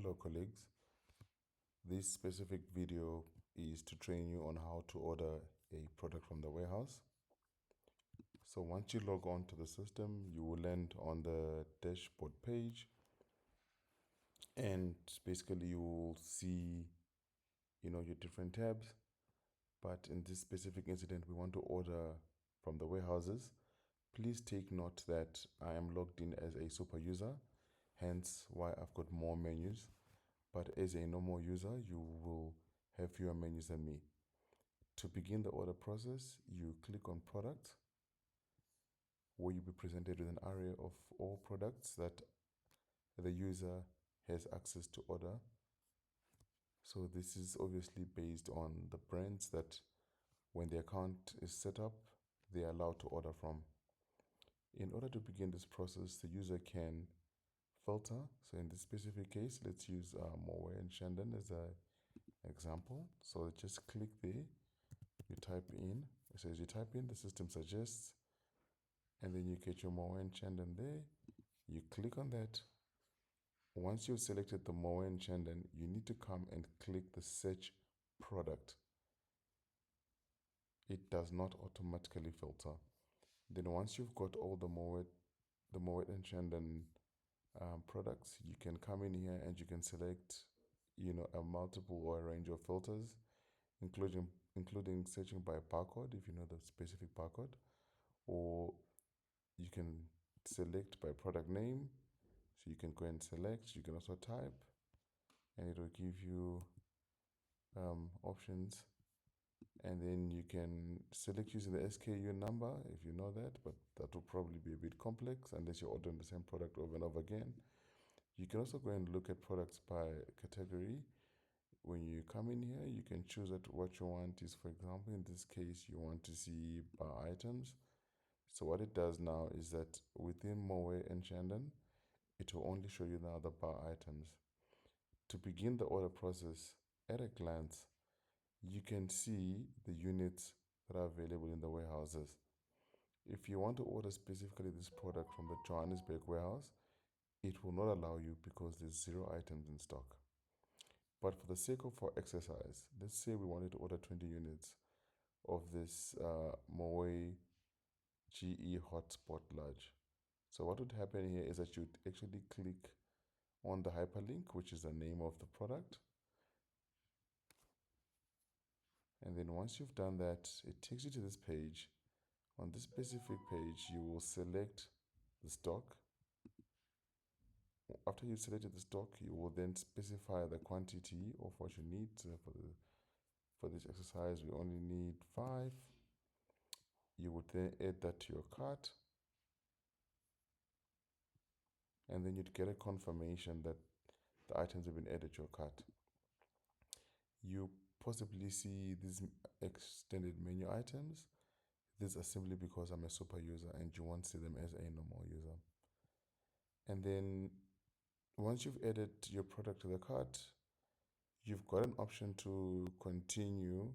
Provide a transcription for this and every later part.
Hello colleagues, this specific video is to train you on how to order a product from the warehouse. So once you log on to the system, you will land on the dashboard page and basically you will see your different tabs. But in this specific incident, we want to order from the warehouses. Please take note that I am logged in as a super user, hence why I've got more menus. But as a normal user, you will have fewer menus than me. To begin the order process, you click on product, where you'll be presented with an array of all products that the user has access to order. So this is obviously based on the brands that when the account is set up, they are allowed to order from. In order to begin this process, the user can filter. So in this specific case, let's use Moe and Shandon as an example. So just click there, you type in. So as you type in, the system suggests, and then you get your Moe and Shandon there. You click on that. Once you've selected the Moe and Shandon, you need to come and click the search product. It does not automatically filter. Then once you've got all the Moe and Shandon products, you can come in here and you can select a multiple or a range of filters, including searching by barcode if you know the specific barcode, or you can select by product name. So you can go and select. You can also type and it will give you options, and then you can select using the SKU number if you know that, but that will probably be a bit complex unless you're ordering the same product over and over again. You can also go and look at products by category. When you come in here, you can choose that what you want is, for example, in this case, you want to see bar items. So what it does now is that within Moe and Shandon, it will only show you now the bar items. To begin the order process, at a glance, you can see the units that are available in the warehouses. If you want to order specifically this product from the Johannesburg warehouse, it will not allow you because there's 0 items in stock. But for the sake of our exercise, let's say we wanted to order 20 units of this Moe GE Hotspot Large. So what would happen here is that you'd actually click on the hyperlink, which is the name of the product. And then once you've done that, it takes you to this page. On this specific page, you will select the stock. After you've selected the stock, you will then specify the quantity of what you need. So for this exercise, we only need 5. You would then add that to your cart. And then you'd get a confirmation that the items have been added to your cart. You possibly see these extended menu items. These are simply because I'm a super user and you won't see them as a normal user. And then once you've added your product to the cart, you've got an option to continue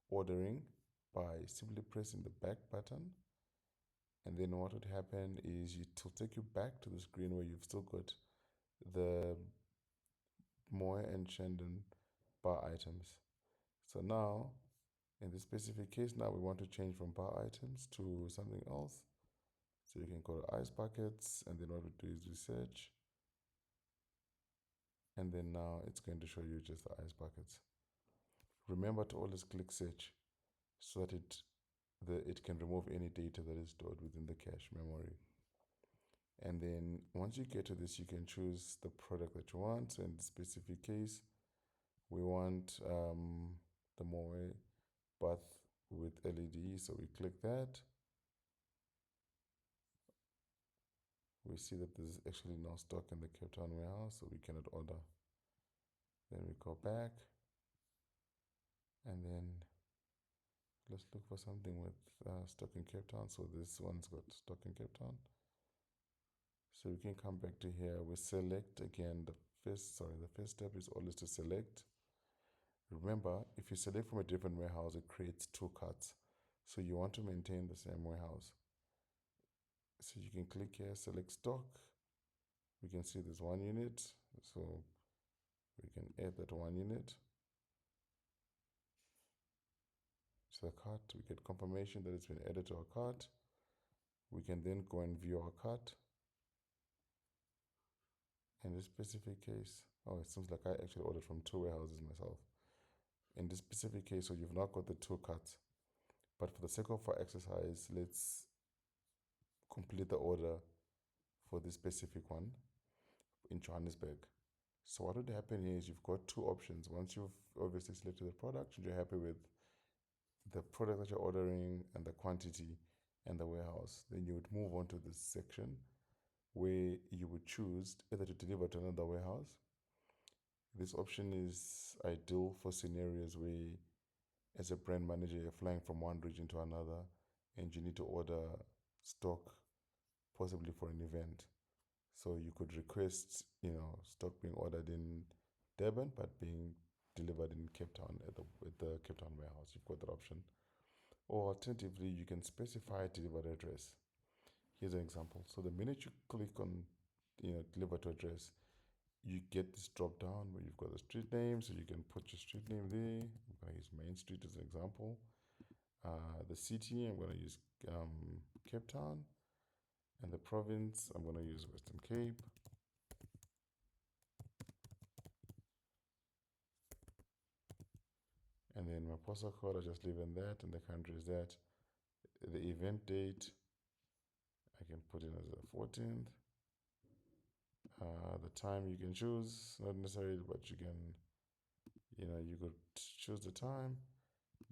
ordering by simply pressing the back button. And then what would happen is it will take you back to the screen where you've still got the Moe and Shandon bar items. So now, in this specific case, now we want to change from bar items to something else. So you can go to ice buckets, and then what we do is we search. And then now it's going to show you just the ice buckets. Remember to always click search so that it can remove any data that is stored within the cache memory. And then once you get to this, you can choose the product that you want. So in this specific case, we want the Moe bath with LED. So we click that. We see that there's actually no stock in the Cape Town warehouse, so we cannot order. Then we go back and then let's look for something with stock in Cape Town. So this one's got stock in Cape Town. So we can come back to here. We select again. The first step is always to select. Remember, if you select from a different warehouse, it creates 2 carts. So you want to maintain the same warehouse. So you can click here, select stock. We can see there's 1 unit. So We can add that 1 unit to the cart. We get confirmation that it's been added to our cart. We can then go and view our cart. In this specific case, oh, it seems like I actually ordered from 2 warehouses myself. In this specific case, so you've not got the 2 carts. But for the sake of our exercise, let's complete the order for this specific one in Johannesburg. So what would happen here is you've got 2 options. Once you've obviously selected the product and you're happy with the product that you're ordering and the quantity and the warehouse, then you would move on to this section where you would choose either to deliver to another warehouse. This option is ideal for scenarios where, as a brand manager, you're flying from one region to another and you need to order stock possibly for an event. So you could request, stock being ordered in Durban but being delivered in Cape Town at the Cape Town warehouse. You've got that option. Or alternatively, you can specify a delivered address. Here's an example. So the minute you click on, deliver to address, you get this drop down where you've got the street name. So you can put your street name there. I'm going to use Main Street as an example. The city, I'm going to use Cape Town. And the province, I'm going to use Western Cape. And then my postal code, I just leave in that, and the country is that. The event date, I can put in as the 14th. The time you can choose, not necessarily, but you can, you could choose the time.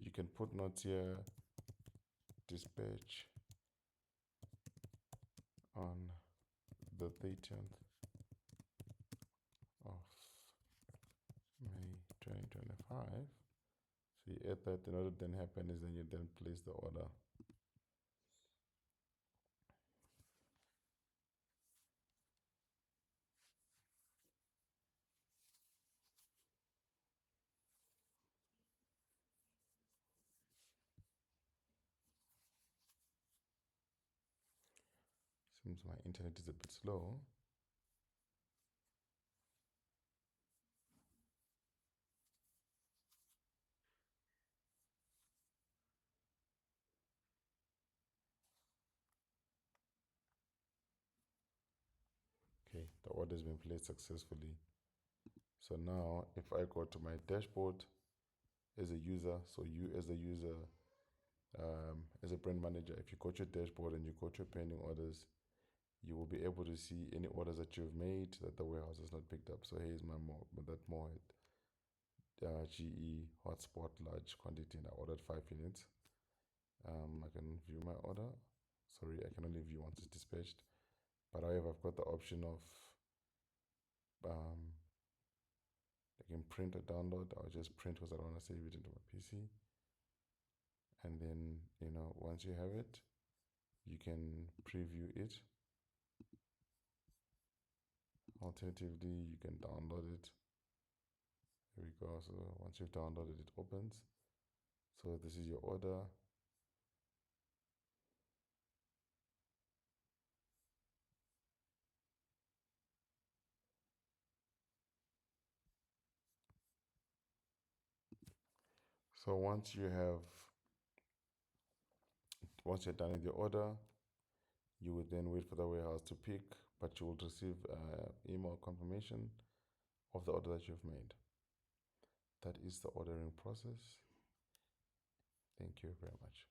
You can put notes here, dispatch on the 13th of May 2025. So you add that, and what would then happen is then you then place the order. Seems my internet is a bit slow. Okay, the order has been placed successfully. So now if I go to my dashboard as a user, so you as a user, as a brand manager, if you go to your dashboard and you go to your pending orders, you will be able to see any orders that you've made that the warehouse has not picked up. So here's my Mohammed GE hotspot large quantity, and I ordered 5 units. I can view my order. Sorry, I can only view once it's dispatched. But however, I've got the option of I can print or download. I'll just print because I don't want to save it into my PC. And then, once you have it, you can preview it. Alternatively, you can download it. Here we go. So once you've downloaded, it opens. So this is your order. So once you're done with your order, you would then wait for the warehouse to pick, but you will receive email confirmation of the order that you've made. That is the ordering process. Thank you very much.